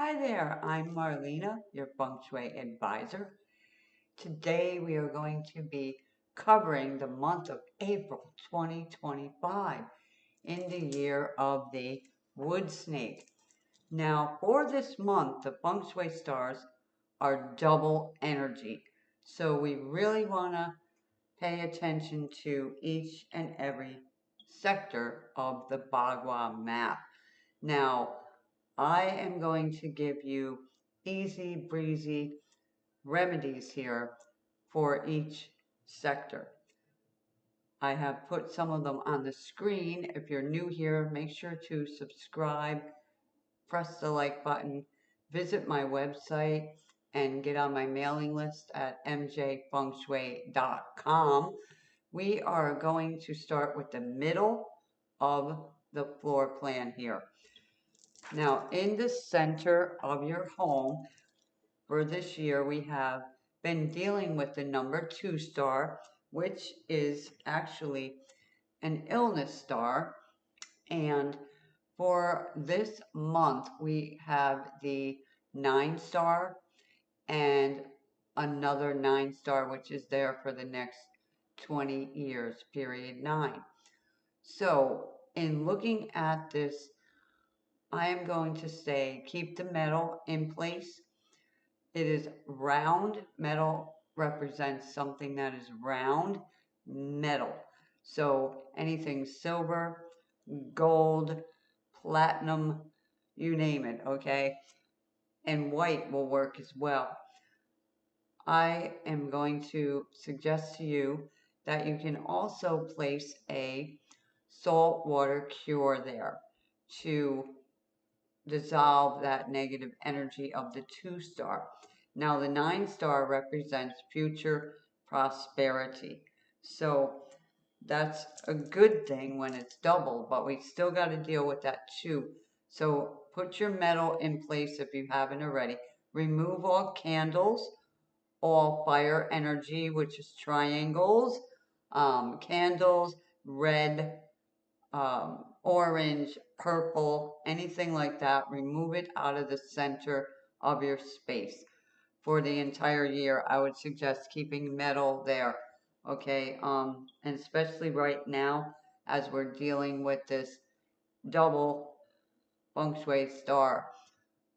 Hi there, I'm Marlena, your Feng Shui advisor. Today we are going to be covering the month of April 2025 in the year of the wood snake. Now, for this month, the Feng Shui stars are double energy. So we really want to pay attention to each and every sector of the Bagua map. Now, I am going to give you easy breezy remedies here for each sector. I have put some of them on the screen. If you're new here, make sure to subscribe, press the like button, visit my website, and get on my mailing list at mjfengshui.com. We are going to start with the middle of the floor plan here. Now, in the center of your home for this year, we have been dealing with the number 2 star, which is actually an illness star. And for this month, we have the 9 star and another 9 star, which is there for the next 20 years, period 9. So, in looking at this, I am going to say keep the metal in place. It is round. Metal represents something that is round metal. So anything silver, gold, platinum, you name it, okay? And white will work as well. I am going to suggest to you that you can also place a salt water cure there to dissolve that negative energy of the 2 star. Now the 9 star represents future prosperity. So that's a good thing when it's doubled, but we still got to deal with that 2. So put your metal in place if you haven't already. Remove all candles, all fire energy, which is triangles, candles, red, orange, purple, anything like that. Remove it out of the center of your space. For the entire year, I would suggest keeping metal there, okay? And especially right now, as we're dealing with this double feng shui star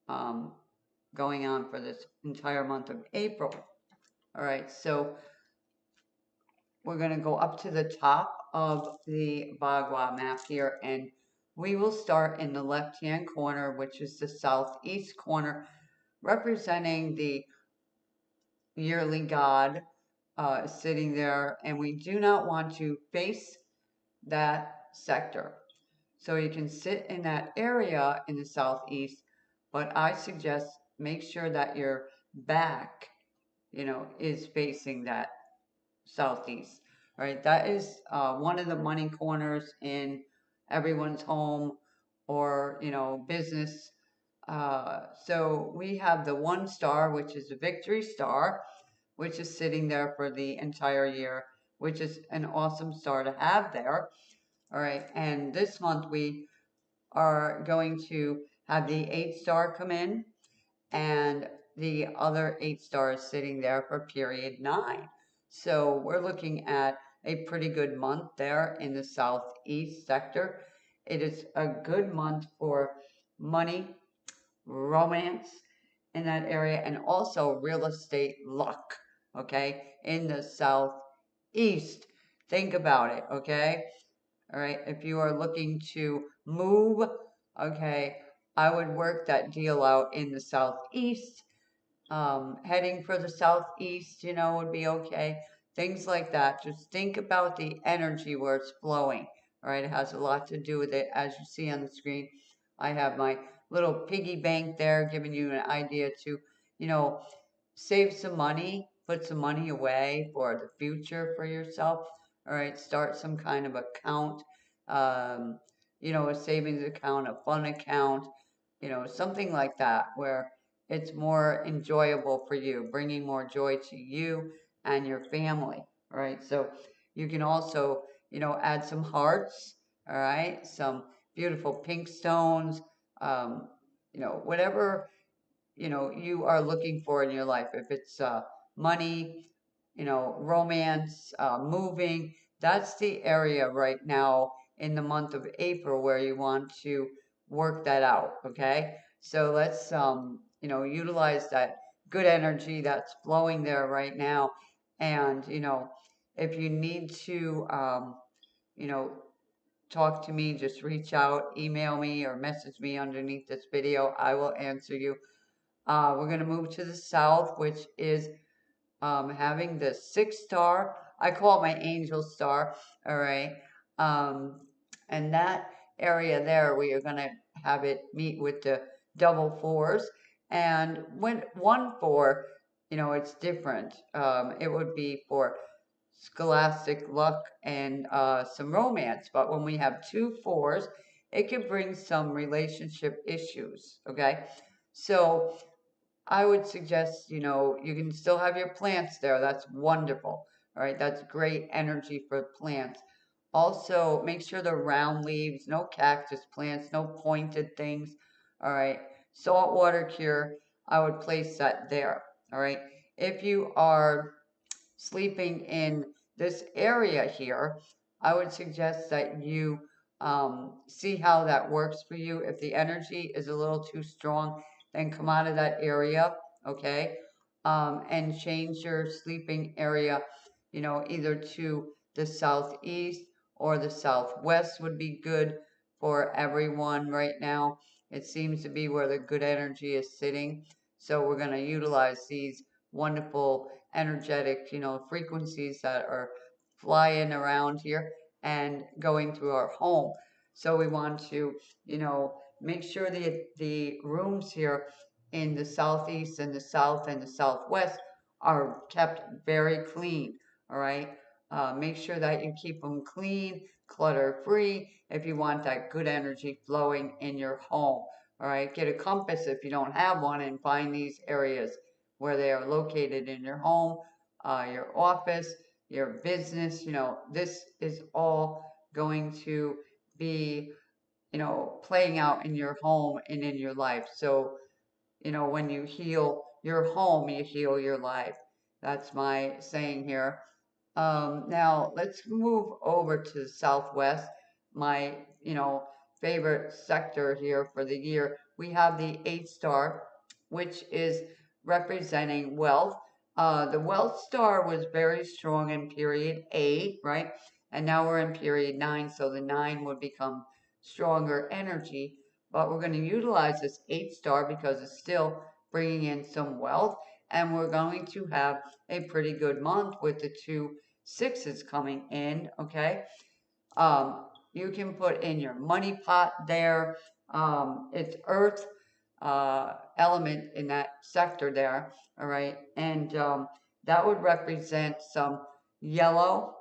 going on for this entire month of April. All right, so we're going to go up to the top of the Bagua map here, and we will start in the left-hand corner, which is the southeast corner, representing the yearly god sitting there, and we do not want to face that sector. So you can sit in that area in the southeast, but I suggest make sure that your back, is facing that southeast. All right, that is one of the money corners in everyone's home or business. So we have the 1 star, which is a victory star, which is sitting there for the entire year, which is an awesome star to have there. All right, and this month we are going to have the 8 star come in, and the other 8 stars sitting there for period 9. So we're looking at a pretty good month there in the southeast sector. It is a good month for money, romance in that area, and also real estate luck, okay, in the southeast. Think about it, okay? All right, if you are looking to move, okay, I would work that deal out in the southeast. Heading for the southeast, would be okay. Things like that. Just think about the energy where it's flowing. All right, it has a lot to do with it. As you see on the screen, I have my little piggy bank there, giving you an idea to, save some money, put some money away for the future for yourself. All right, start some kind of account, a savings account, a fun account, something like that where it's more enjoyable for you, bringing more joy to you and your family. All right, so you can also, add some hearts. All right, some beautiful pink stones, whatever you are looking for in your life. If it's money, romance, moving, that's the area right now in the month of April where you want to work that out, okay? So let's, utilize that good energy that's flowing there right now. And, if you need to, you know, talk to me, just reach out, email me, or message me underneath this video. I will answer you. We're going to move to the south, which is having the 6 star. I call it my angel star. All right. Um, and that area there, we are going to have it meet with the double fours. And when 1 4, it's different. It would be for scholastic luck and some romance. But when we have 2 4s, it can bring some relationship issues. Okay. So I would suggest, you can still have your plants there. That's wonderful. All right, that's great energy for plants. Also, make sure they're round leaves, no cactus plants, no pointed things. All right, saltwater cure, I would place that there. All right, if you are sleeping in this area here, I would suggest that you see how that works for you. If the energy is a little too strong, then come out of that area, okay? And change your sleeping area, either to the southeast or the southwest would be good for everyone right now. It seems to be where the good energy is sitting. So we're going to utilize these wonderful energetic, frequencies that are flying around here and going through our home. So we want to, make sure the rooms here in the southeast and the south and the southwest are kept very clean. All right. Make sure that you keep them clean, clutter free, if you want that good energy flowing in your home. All right. Get a compass if you don't have one and find these areas where they are located in your home, your office, your business. This is all going to be, playing out in your home and in your life. So, when you heal your home, you heal your life. That's my saying here. Now let's move over to the Southwest. My, favorite sector here for the year. We have the 8 star, which is representing wealth. The wealth star was very strong in period 8, right? And now we're in period 9, so the 9 would become stronger energy. But we're going to utilize this 8 star because it's still bringing in some wealth. And we're going to have a pretty good month with the 2 6s coming in, okay? You can put in your money pot there. It's earth element in that sector there, all right? And that would represent some yellow,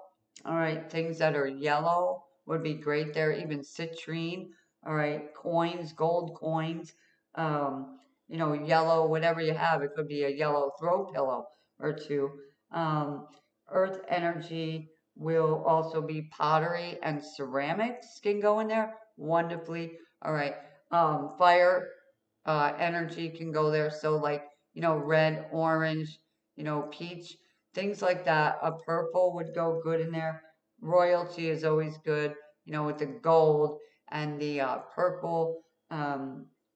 all right? Things that are yellow would be great there, even citrine, all right? Coins, gold coins, yellow, whatever you have. It could be a yellow throw pillow or two. Um, Earth energy will also be pottery and ceramics can go in there wonderfully. All right. Fire energy can go there. So like, red, orange, peach, things like that. A purple would go good in there. Royalty is always good, with the gold and the purple,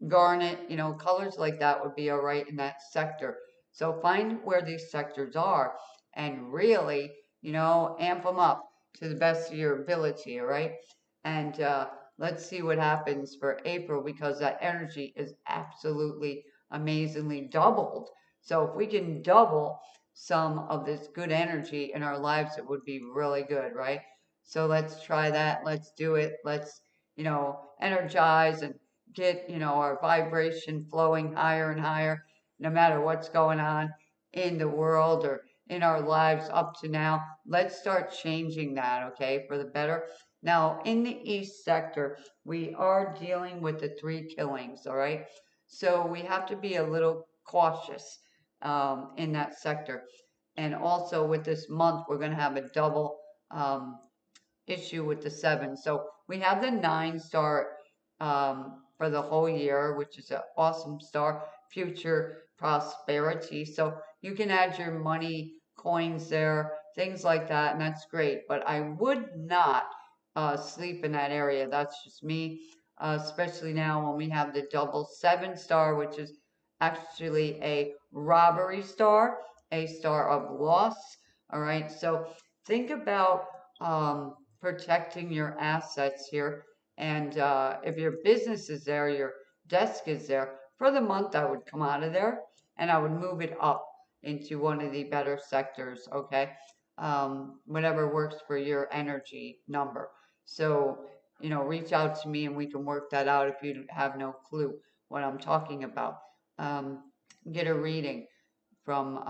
garnet, colors like that would be all right in that sector. So find where these sectors are and really, amp them up to the best of your ability, all right? And let's see what happens for April because that energy is absolutely amazingly doubled. So if we can double some of this good energy in our lives, it would be really good, right? So let's try that. Let's do it. Let's, energize and get, our vibration flowing higher and higher, no matter what's going on in the world or in our lives up to now. Let's start changing that, okay, for the better. Now, in the East sector, we are dealing with the 3 killings, all right? So we have to be a little cautious in that sector. And also with this month, we're going to have a double issue with the 7. So we have the 9 star for the whole year, which is an awesome star. future prosperity. So you can add your money, coins there, things like that, and that's great. But I would not sleep in that area. That's just me, especially now when we have the double 7 star, which is actually a robbery star, a star of loss. All right, so think about protecting your assets here. And if your business is there, your desk is there, for the month I would come out of there and I would move it up into one of the better sectors, okay? Whatever works for your energy number. So, reach out to me and we can work that out if you have no clue what I'm talking about. Um, get a reading from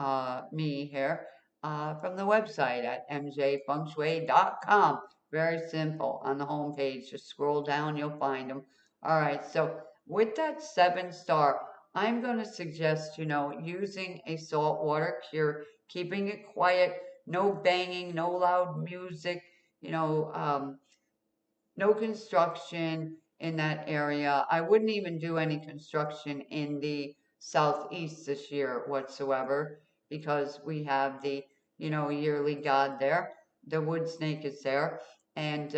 me here from the website at mjfengshui.com. Very simple. On the home page, just scroll down, you'll find them. All right, so with that 7 star, I'm going to suggest, using a saltwater cure, keeping it quiet, no banging, no loud music, you know, um, no construction in that area. I wouldn't even do any construction in the southeast this year whatsoever because we have the, yearly god there. The wood snake is there. And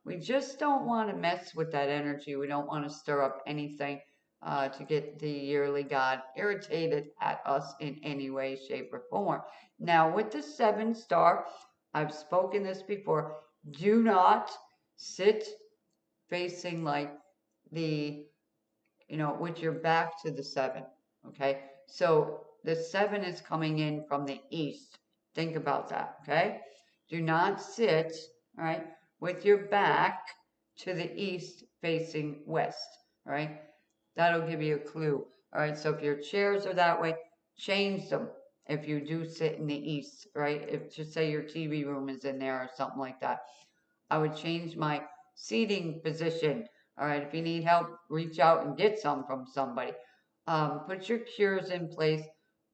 we just don't want to mess with that energy. We don't want to stir up anything to get the yearly god irritated at us in any way, shape, or form. Now, with the 7 star, I've spoken this before. Do not sit facing like the, with your back to the 7. Okay. So the 7 is coming in from the east. Think about that. Okay. Do not sit, all right, with your back to the east facing west. All right. That'll give you a clue. All right. So if your chairs are that way, change them. If you do sit in the east, right? If just say your TV room is in there or something like that. I would change my seating position. All right, if you need help, reach out and get some from somebody. Put your cures in place.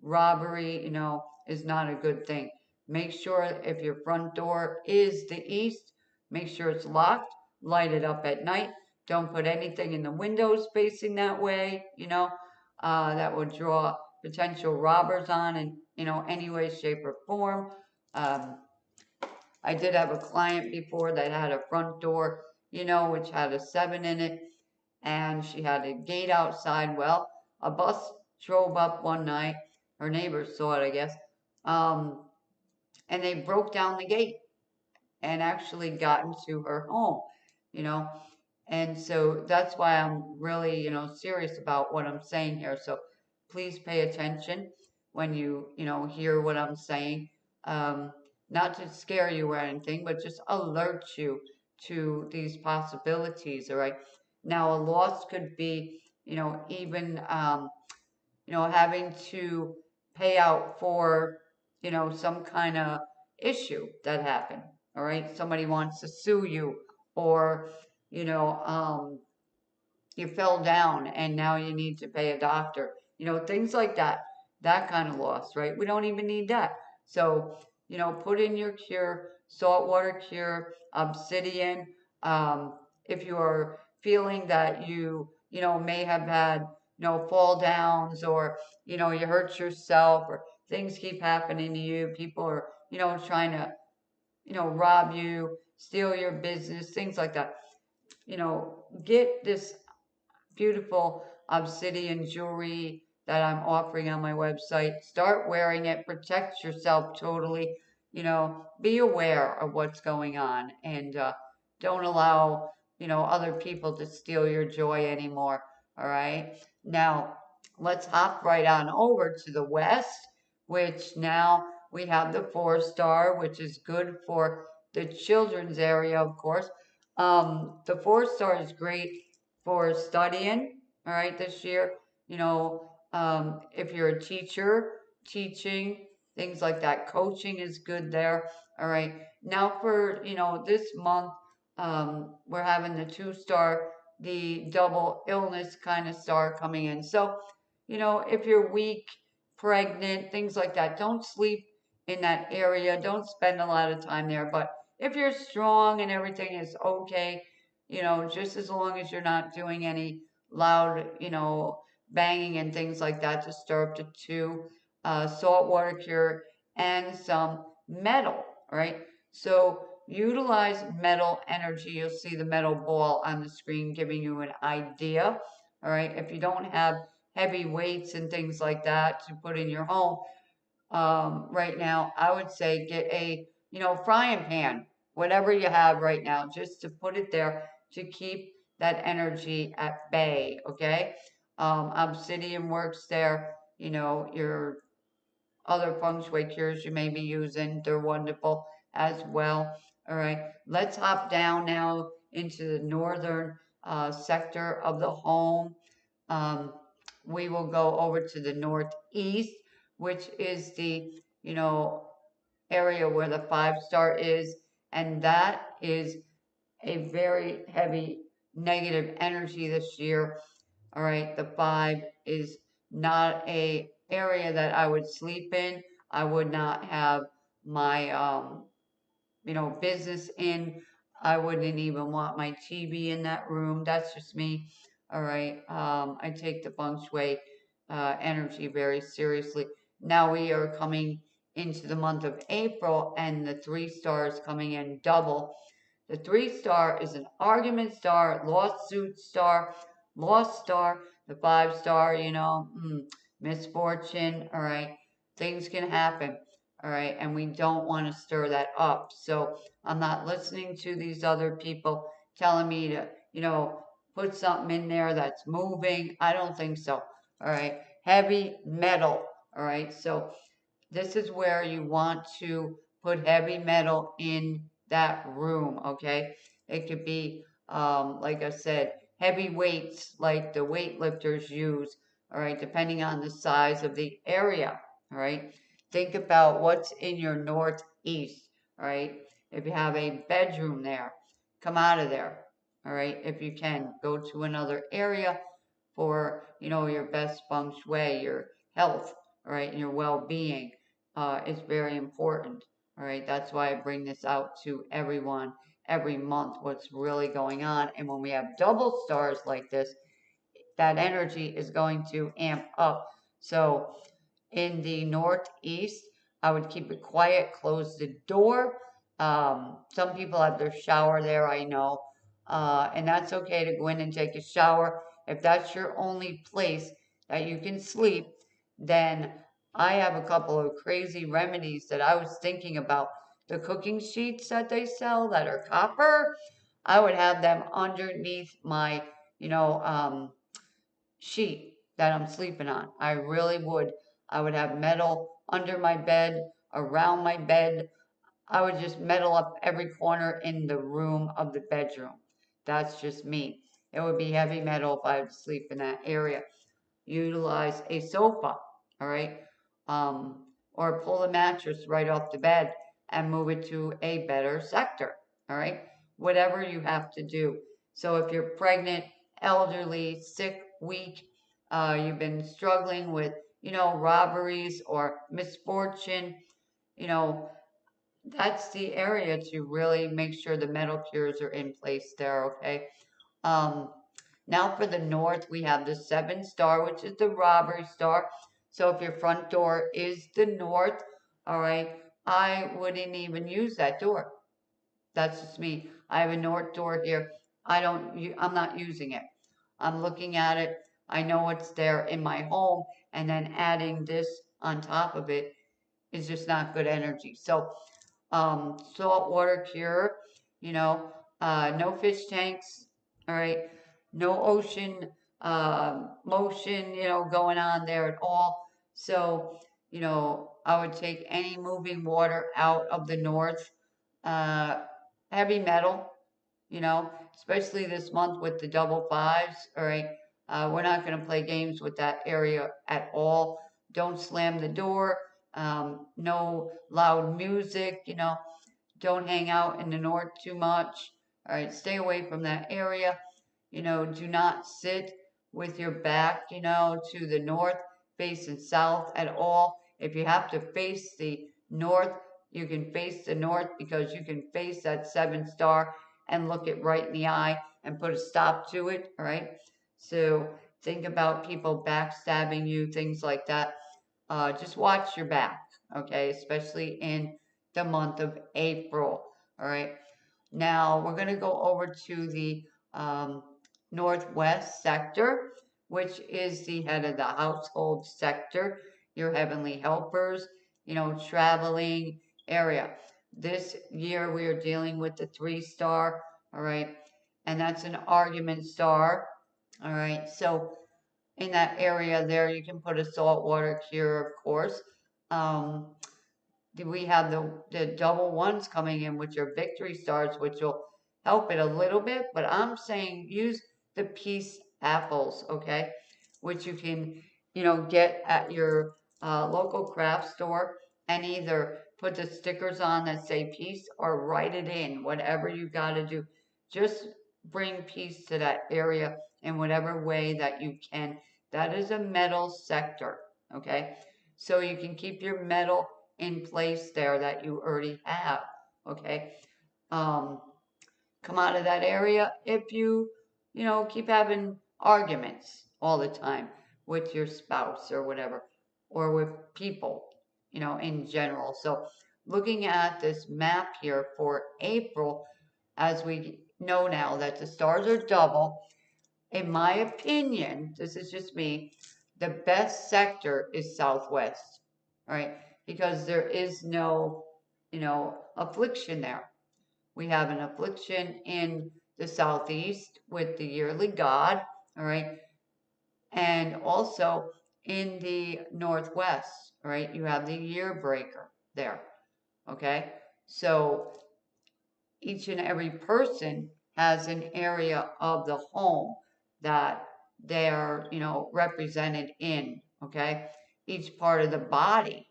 Robbery, is not a good thing. Make sure if your front door is the east, make sure it's locked. Light it up at night. Don't put anything in the windows facing that way, that would draw potential robbers on in, any way, shape, or form. Um, I did have a client before that had a front door, which had a 7 in it, and she had a gate outside. Well, a bus drove up one night. Her neighbors saw it, I guess, and they broke down the gate and actually got into her home, you know. And so that's why I'm really, serious about what I'm saying here. So please pay attention when you, hear what I'm saying. Um, Not to scare you or anything, but just alert you to these possibilities. All right. Now, a loss could be, even, having to pay out for, some kind of issue that happened. All right. Somebody wants to sue you or, you know, um, you fell down and now you need to pay a doctor, things like that, that kind of loss, right? We don't even need that. So, put in your cure, saltwater cure, obsidian. If you're feeling that you may have had, fall downs or, you hurt yourself or things keep happening to you, people are, trying to, rob you, steal your business, things like that. Get this beautiful obsidian jewelry that I'm offering on my website. Start wearing it, protect yourself totally, be aware of what's going on and don't allow, other people to steal your joy anymore. All right. Now, let's hop right on over to the west, which now we have the 4 star, which is good for the children's area, of course. The 4 star is great for studying, all right, this year. If you're a teacher, teaching, things like that, coaching is good there. All right. Now for, this month, we're having the 2 star, the double illness kind of star coming in. So, if you're weak, pregnant, things like that, don't sleep in that area. Don't spend a lot of time there. But if you're strong and everything is okay, just as long as you're not doing any loud, banging and things like that to stir up the two, salt water cure, and some metal, right? So utilize metal energy. You'll see the metal ball on the screen giving you an idea, all right? If you don't have heavy weights and things like that to put in your home, right now, I would say get a, frying pan, whatever you have right now, just to put it there to keep that energy at bay, okay? Obsidian works there, your other feng shui cures you may be using, they're wonderful as well. All right, let's hop down now into the northern sector of the home. Um, we will go over to the northeast, which is the, you know, area where the 5-star is, and that is a very heavy negative energy this year. All right, the 5 is not a area that I would sleep in. I would not have my business in. I wouldn't even want my TV in that room. That's just me. All right. I take the feng shui energy very seriously. Now we are coming into the month of April, and the 3 stars coming in double. The 3-star is an argument star, lawsuit star, lost star. The 5-star, misfortune. All right. Things can happen. All right, and we don't want to stir that up. So I'm not listening to these other people telling me to, put something in there that's moving. I don't think so. All right, heavy metal. All right, so this is where you want to put heavy metal in that room, okay? It could be, like I said, heavy weights like the weightlifters use, all right, depending on the size of the area, all right? Think about what's in your northeast, all right? If you have a bedroom there, come out of there, all right? If you can, go to another area for, your best feng shui, your health, all right, and your well-being is very important. All right, that's why I bring this out to everyone every month, what's really going on. And when we have double stars like this, that energy is going to amp up. So in the northeast, I would keep it quiet, close the door. Some people have their shower there, I know, and that's okay to go in and take a shower. If that's your only place that you can sleep, then I have a couple of crazy remedies that I was thinking about. The cooking sheets that they sell that are copper, I would have them underneath my, you know, um, sheet that I'm sleeping on. I really would. I would have metal under my bed, around my bed. I would just metal up every corner in the room of the bedroom. That's just me. It would be heavy metal if I would sleep in that area. Utilize a sofa, all right? Or pull the mattress right off the bed and move it to a better sector, all right? Whatever you have to do. So if you're pregnant, elderly, sick, weak, you've been struggling with, robberies or misfortune, you know, that's the area to really make sure the metal cures are in place there, okay? Um, Now for the north, we have the 7-star, which is the robbery star. So if your front door is the north, all right, I wouldn't even use that door. That's just me. I have a north door here. I'm not using it. I'm looking at it. I know it's there in my home, and then adding this on top of it is just not good energy. So saltwater cure, no fish tanks, all right, no ocean motion, going on there at all. So, I would take any moving water out of the north, uh, heavy metal, especially this month with the double fives, all right. We're not going to play games with that area at all. Don't slam the door. No loud music, don't hang out in the north too much. All right, stay away from that area. Do not sit with your back, to the north, facing south at all. If you have to face the north, you can face the north because you can face that 7-star and look it right in the eye and put a stop to it. All right. So think about people backstabbing you, things like that. Just watch your back, okay? Especially in the month of April, all right? Now we're going to go over to the Northwest sector, which is the head of the household sector, your heavenly helpers, traveling area. This year we are dealing with the 3-star, all right, and that's an argument star, all right. So in that area there, you can put a saltwater cure, of course. We have the double ones coming in, which are victory stars, which will help it a little bit, but I'm saying use the peace apples, okay, which you can, get at your local craft store, and either put the stickers on that say peace or write it in, whatever you got to do. Just bring peace to that area in whatever way that you can. That is a metal sector, okay? So you can keep your metal in place there that you already have, okay? Come out of that area if you, keep having arguments all the time with your spouse or whatever, or with people, in general. So looking at this map here for April, as we know now that the stars are double, in my opinion, this is just me, the best sector is Southwest, right? Because there is no, affliction there. We have an affliction in the Southeast with the yearly god, all right? And also in the Northwest, all right? You have the year breaker there, okay? So each and every person has an area of the home that they're, represented in, okay? Each part of the body,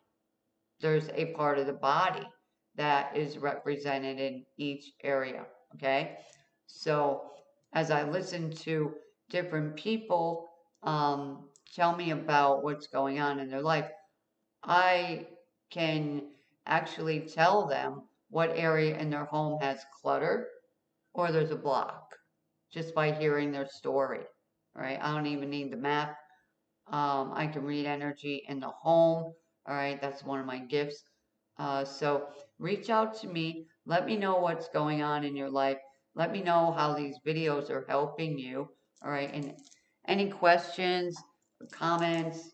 there's a part of the body that is represented in each area, okay? So as I listen to different people tell me about what's going on in their life, I can actually tell them what area in their home has clutter or there's a block just by hearing their story, right? I don't even need the map. I can read energy in the home, all right? That's one of my gifts. So reach out to me. Let me know what's going on in your life. Let me know how these videos are helping you, all right? And any questions, comments,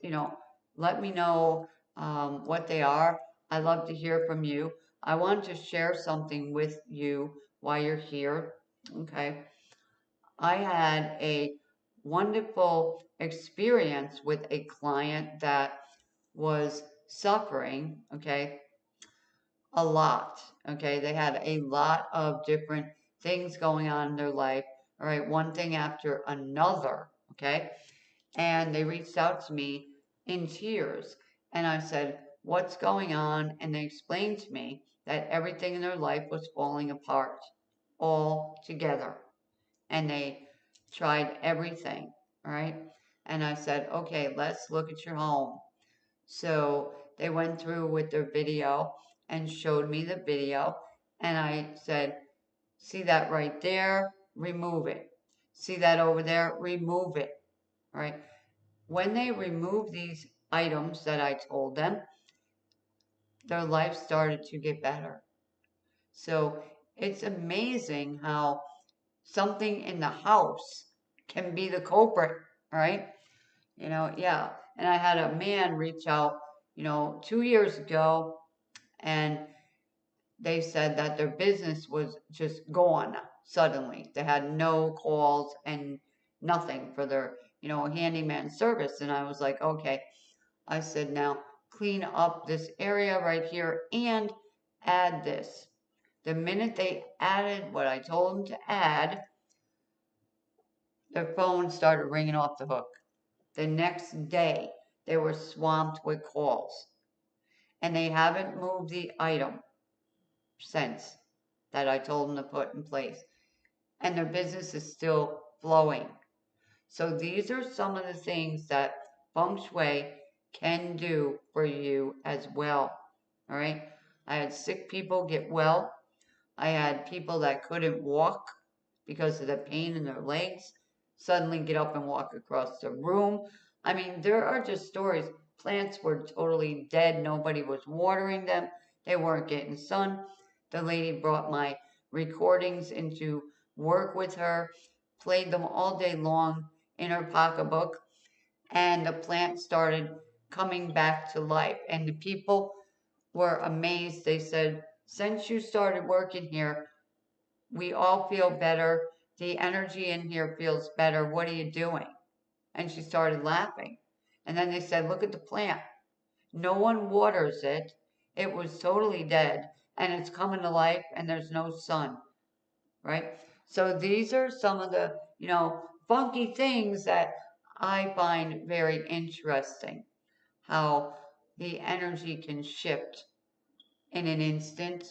let me know what they are. I love to hear from you. I want to share something with you while you're here, okay? I had a wonderful experience with a client that was suffering, okay, a lot, okay? They had a lot of different things going on in their life, all right, one thing after another, okay? And they reached out to me in tears, and I said, what's going on? And they explained to me that everything in their life was falling apart all together, and they tried everything, all right? And I said, okay, let's look at your home. So they went through with their video and showed me the video, and I said, see that right there? Remove it. See that over there? Remove it, all right? When they removed these items that I told them, their life started to get better. So it's amazing how something in the house can be the culprit, right? Yeah. And I had a man reach out, 2 years ago, and they said that their business was just gone suddenly. They had no calls and nothing for their, handyman service. And I was like, okay. I said, now clean up this area right here and add this. The minute they added what I told them to add, their phone started ringing off the hook. The next day, they were swamped with calls. And they haven't moved the item since that I told them to put in place. And their business is still flowing. So these are some of the things that Feng Shui can do for you as well. All right. I had sick people get well. I had people that couldn't walk because of the pain in their legs. suddenly get up and walk across the room. I mean, there are just stories. Plants were totally dead. Nobody was watering them. They weren't getting sun. The lady brought my recordings into work with her, played them all day long in her pocketbook, and the plant started coming back to life. And the people were amazed. They said, since you started working here, we all feel better. The energy in here feels better. What are you doing? And she started laughing. And then they said, look at the plant. No one waters it. It was totally dead and it's coming to life and there's no sun, right? So these are some of the, funky things that I find very interesting. How the energy can shift in an instant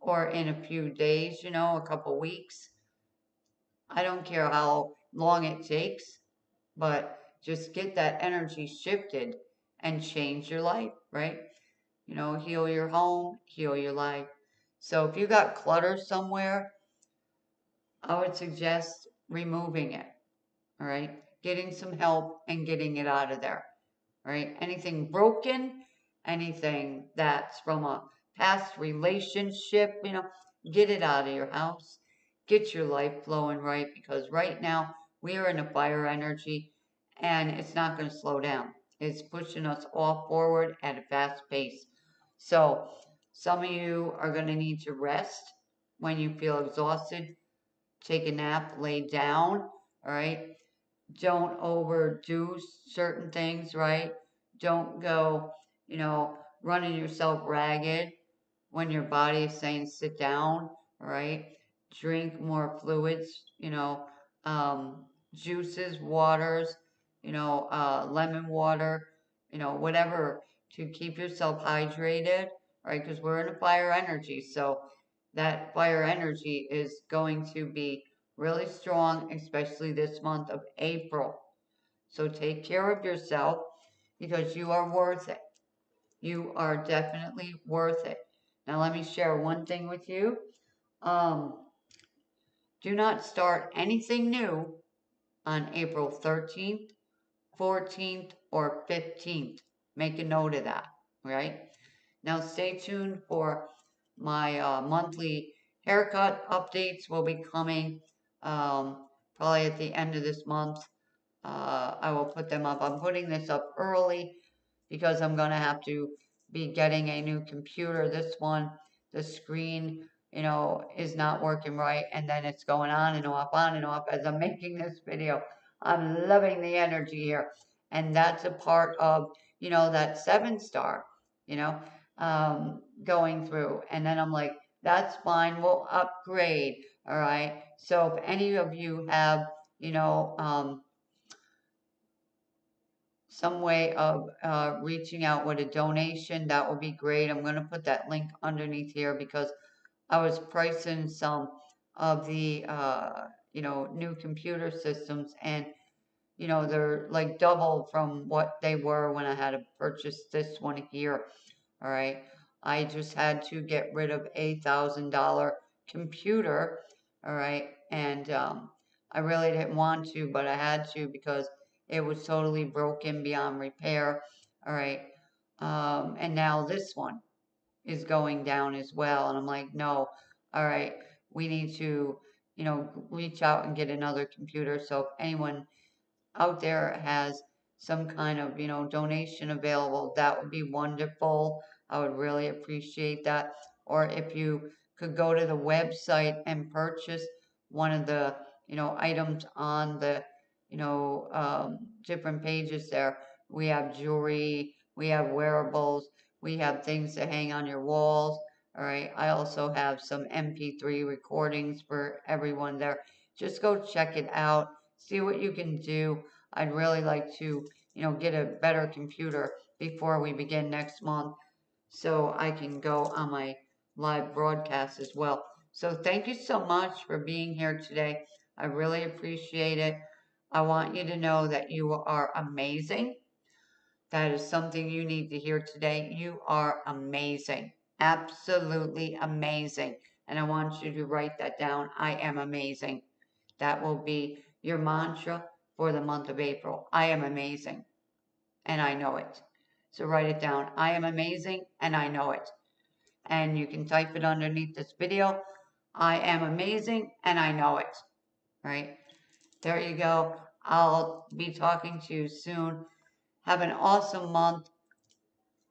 or in a few days, a couple weeks. I don't care how long it takes, but just get that energy shifted and change your life, right? Heal your home, heal your life. So if you got clutter somewhere, I would suggest removing it, all right? Getting some help and getting it out of there, right? Anything broken, anything that's from a past relationship, get it out of your house. Get your life flowing right, because right now we are in a fire energy and it's not going to slow down. It's pushing us all forward at a fast pace. So some of you are going to need to rest when you feel exhausted. Take a nap, lay down, all right? Don't overdo certain things, right? Don't go, running yourself ragged when your body is saying sit down, right? Drink more fluids, juices, waters, lemon water, whatever to keep yourself hydrated, right? Because we're in a fire energy. So that fire energy is going to be really strong, especially this month of April. So take care of yourself because you are worth it. You are definitely worth it. Now, let me share one thing with you. Um, do not start anything new on April 13th, 14th, or 15th. Make a note of that, right? Now, stay tuned for my monthly haircut updates. Will be coming probably at the end of this month. I will put them up. I'm putting this up early because I'm going to have to be getting a new computer. This one, the screen, is not working right. And then it's going on and off as I'm making this video. I'm loving the energy here. And that's a part of, that 7-star, going through. And then I'm like, that's fine. We'll upgrade. All right. So if any of you have, some way of reaching out with a donation, that would be great. I'm going to put that link underneath here because I was pricing some of the, new computer systems and, they're like double from what they were when I had to purchase this one here. All right. I just had to get rid of a $1,000 computer. All right. And I really didn't want to, but I had to because it was totally broken beyond repair. All right. And now this one is going down as well. And I'm like, no, all right, we need to, reach out and get another computer. So if anyone out there has some kind of, donation available, that would be wonderful. I would really appreciate that. Or if you could go to the website and purchase one of the, items on the, different pages there. We have jewelry, we have wearables, we have things to hang on your walls. All right. I also have some MP3 recordings for everyone there. Just go check it out. See what you can do. I'd really like to, get a better computer before we begin next month so I can go on my live broadcast as well. So thank you so much for being here today. I really appreciate it. I want you to know that you are amazing. That is something you need to hear today. You are amazing. Absolutely amazing. And I want you to write that down. I am amazing. That will be your mantra for the month of April. I am amazing, and I know it. So write it down. I am amazing, and I know it. And you can type it underneath this video. I am amazing, and I know it. Right? There you go. I'll be talking to you soon. Have an awesome month,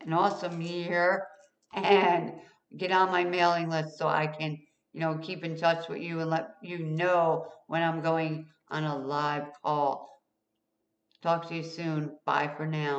an awesome year, and get on my mailing list so I can, keep in touch with you and let you know when I'm going on a live call. Talk to you soon. Bye for now.